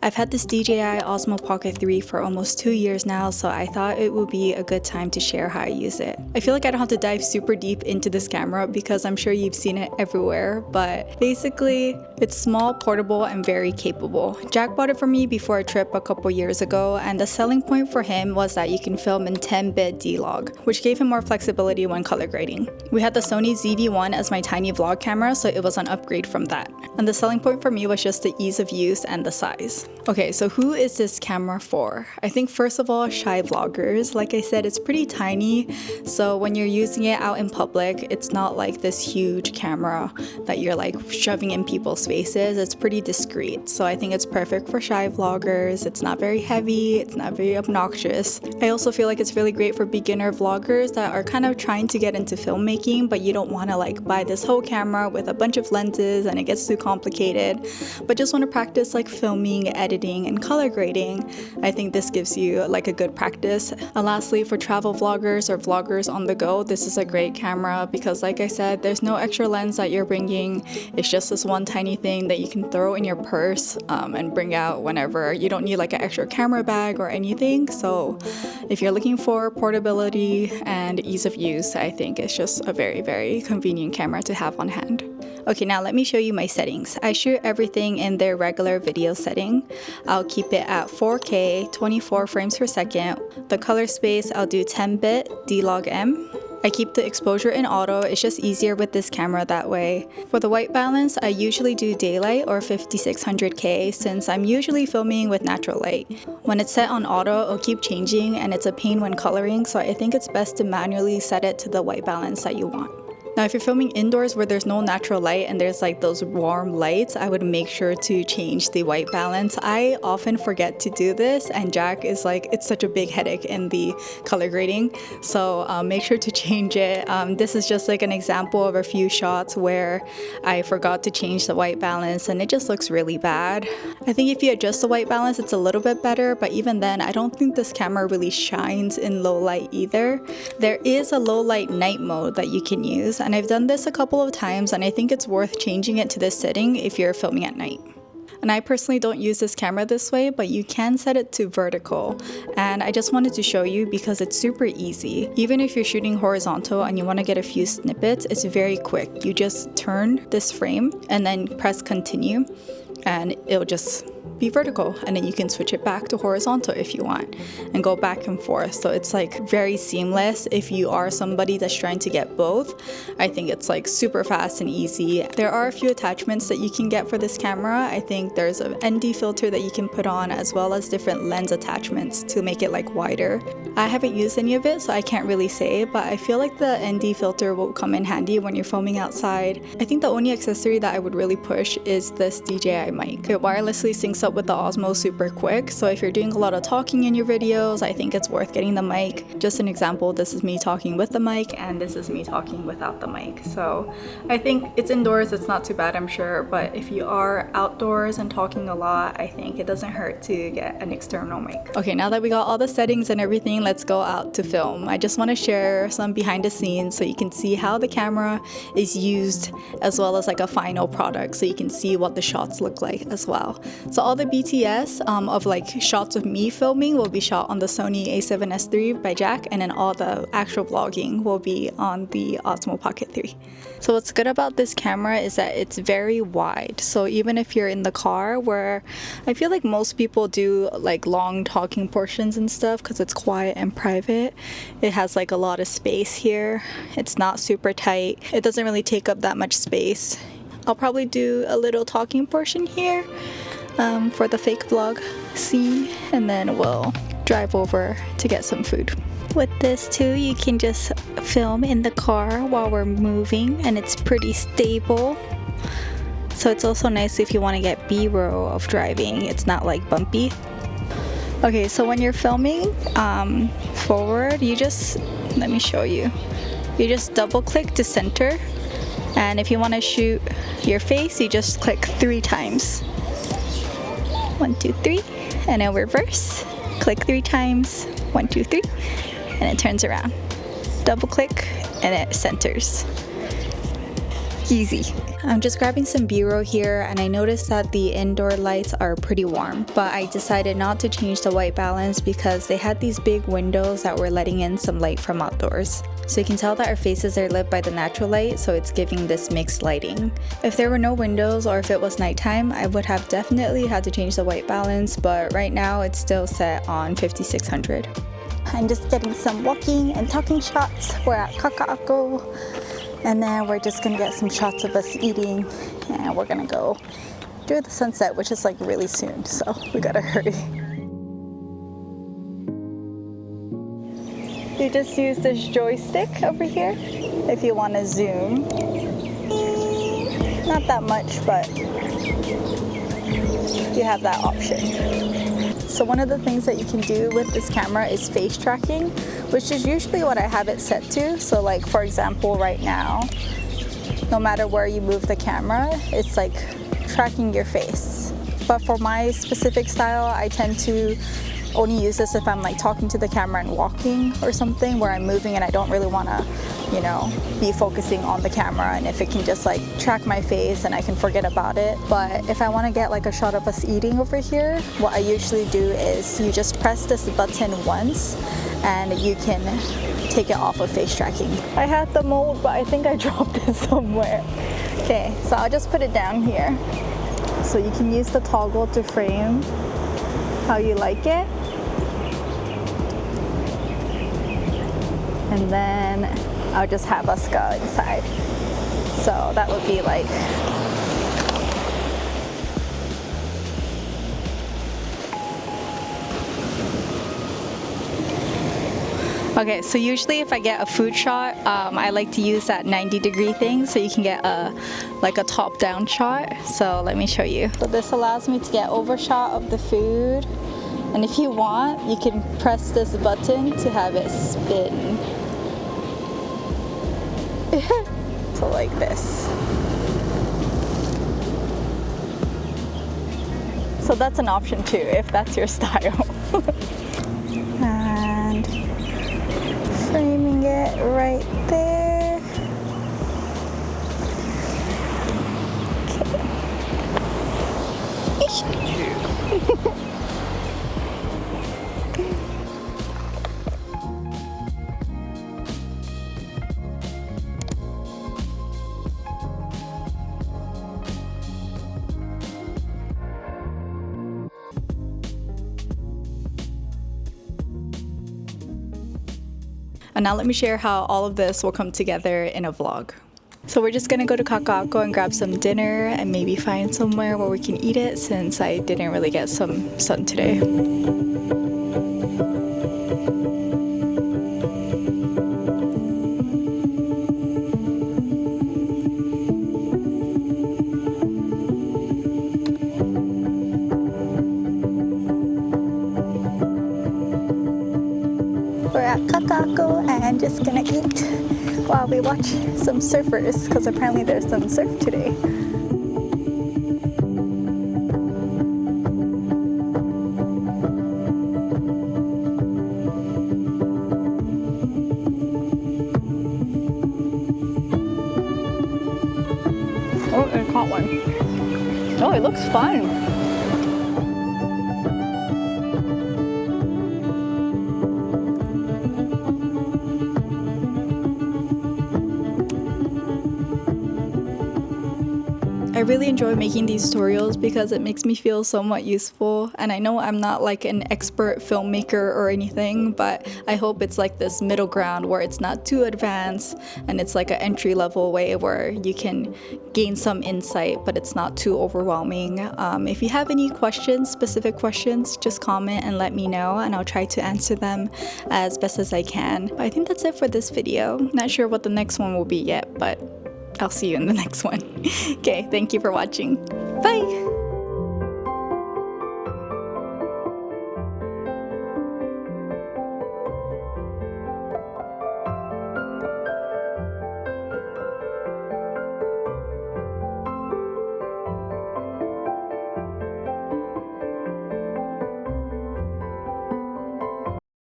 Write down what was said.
I've had this DJI Osmo Pocket 3 for almost 2 years now, so I thought it would be a good time to share how I use it. I feel like I don't have to dive super deep into this camera because I'm sure you've seen it everywhere, but basically it's small, portable, and very capable. Jack bought it for me before a trip a couple years ago, and the selling point for him was that you can film in 10-bit D-Log, which gave him more flexibility when color grading. We had the Sony ZV-1 as my tiny vlog camera, so it was an upgrade from that. And the selling point for me was just the ease of use and the size. Okay, so who is this camera for? I think first of all, shy vloggers. Like I said, it's pretty tiny, so when you're using it out in public, it's not like this huge camera that you're like shoving in people's faces. It's pretty discreet, so I think it's perfect for shy vloggers. It's not very heavy, it's not very obnoxious. I also feel like it's really great for beginner vloggers that are kind of trying to get into filmmaking, but you don't want to like buy this whole camera with a bunch of lenses and it gets too complicated, but just want to practice like filming, editing, and color grading. I think this gives you like a good practice. And lastly, for travel vloggers or vloggers on the go, this is a great camera because like I said, there's no extra lens that you're bringing. It's just this one tiny thing that you can throw in your purse and bring out whenever. You don't need like an extra camera bag or anything. So if you're looking for portability and ease of use, I think it's just a very, very convenient camera to have on hand. Okay, now let me show you my settings. I shoot everything in their regular video setting. I'll keep it at 4K, 24 frames per second. The color space, I'll do 10-bit D-Log M. I keep the exposure in auto, it's just easier with this camera that way. For the white balance, I usually do daylight or 5600K since I'm usually filming with natural light. When it's set on auto, it'll keep changing and it's a pain when coloring, so I think it's best to manually set it to the white balance that you want. Now, if you're filming indoors where there's no natural light and there's like those warm lights, I would make sure to change the white balance. I often forget to do this, and Jack is like, it's such a big headache in the color grading. So make sure to change it. This is just like an example of a few shots where I forgot to change the white balance and it just looks really bad. I think if you adjust the white balance, it's a little bit better, but even then, I don't think this camera really shines in low light either. There is a low light night mode that you can use, and I've done this a couple of times, and I think it's worth changing it to this setting if you're filming at night. And I personally don't use this camera this way, but you can set it to vertical. And I just wanted to show you because it's super easy. Even if you're shooting horizontal and you want to get a few snippets, it's very quick. You just turn this frame and then press continue, and it'll just be vertical, and then you can switch it back to horizontal if you want and go back and forth. So it's like very seamless if you are somebody that's trying to get both. I think it's like super fast and easy. There are a few attachments that you can get for this camera. I think there's an ND filter that you can put on, as well as different lens attachments to make it like wider. I haven't used any of it, so I can't really say, but I feel like the ND filter will come in handy when you're filming outside. I think the only accessory that I would really push is this DJI mic. It wirelessly syncs up with the Osmo super quick, so if you're doing a lot of talking in your videos, I think it's worth getting the mic. Just an example, this is me talking with the mic and this is me talking without the mic. So I think it's indoors, it's not too bad, I'm sure, but if you are outdoors and talking a lot, I think it doesn't hurt to get an external mic. Okay, now that we got all the settings and everything, let's go out to film. I just want to share some behind the scenes so you can see how the camera is used, as well as like a final product, so you can see what the shots look like as well. So all the BTS of like shots of me filming will be shot on the Sony a7S III by Jack, and then all the actual vlogging will be on the Osmo Pocket 3. So what's good about this camera is that it's very wide, so even if you're in the car, where I feel like most people do like long talking portions and stuff because it's quiet and private, it has like a lot of space here. It's not super tight, it doesn't really take up that much space. I'll probably do a little talking portion here for the fake vlog scene, and then we'll drive over to get some food. With this too, you can just film in the car while we're moving, and it's pretty stable. So it's also nice if you want to get B-roll of driving, it's not like bumpy. Okay, so when you're filming forward, you just, let me show you. You just double click to center, and if you want to shoot your face, you just click 3 times. 1, 2, 3, and then reverse. Click 3 times. 1, 2, 3, and it turns around. Double click and it centers. Easy. I'm just grabbing some B-roll here, and I noticed that the indoor lights are pretty warm, but I decided not to change the white balance because they had these big windows that were letting in some light from outdoors. So you can tell that our faces are lit by the natural light, so it's giving this mixed lighting. If there were no windows or if it was nighttime, I would have definitely had to change the white balance, but right now it's still set on 5600. I'm just getting some walking and talking shots. We're at Kaka'ako. And then we're just gonna get some shots of us eating, and we're gonna go do the sunset, which is like really soon, so we gotta hurry. You just use this joystick over here if you want to zoom. Not that much, but you have that option. So one of the things that you can do with this camera is face tracking, which is usually what I have it set to. So like, for example, right now, no matter where you move the camera, it's like tracking your face. But for my specific style, I tend to only use this if I'm like talking to the camera and walking or something where I'm moving and I don't really want to, you know, be focusing on the camera, and if it can just like track my face and I can forget about it. But if I want to get like a shot of us eating over here, what I usually do is you just press this button once and you can take it off of face tracking. I had the mold, but I think I dropped it somewhere. Okay, so I'll just put it down here. So you can use the toggle to frame how you like it. And then I'll just have us go inside. So that would be like, okay, so usually if I get a food shot, I like to use that 90-degree thing so you can get like a top-down shot. So let me show you. So this allows me to get overshot of the food. And if you want, you can press this button to have it spin. So like this. So that's an option too, if that's your style. And framing it right there. Okay. And now let me share how all of this will come together in a vlog. So we're just gonna go to Kaka'ako and grab some dinner and maybe find somewhere where we can eat it since I didn't really get some sun today. We're at Kaka'ako and just gonna eat while we watch some surfers, because apparently there's some surf today. Oh, I caught one. Oh, it looks fun. I really enjoy making these tutorials because it makes me feel somewhat useful, and I know I'm not like an expert filmmaker or anything, but I hope it's like this middle ground where it's not too advanced and it's like an entry-level way where you can gain some insight but it's not too overwhelming. If you have any questions, specific questions, just comment and let me know and I'll try to answer them as best as I can. I think that's it for this video. Not sure what the next one will be yet, but I'll see you in the next one. Okay, thank you for watching. Bye!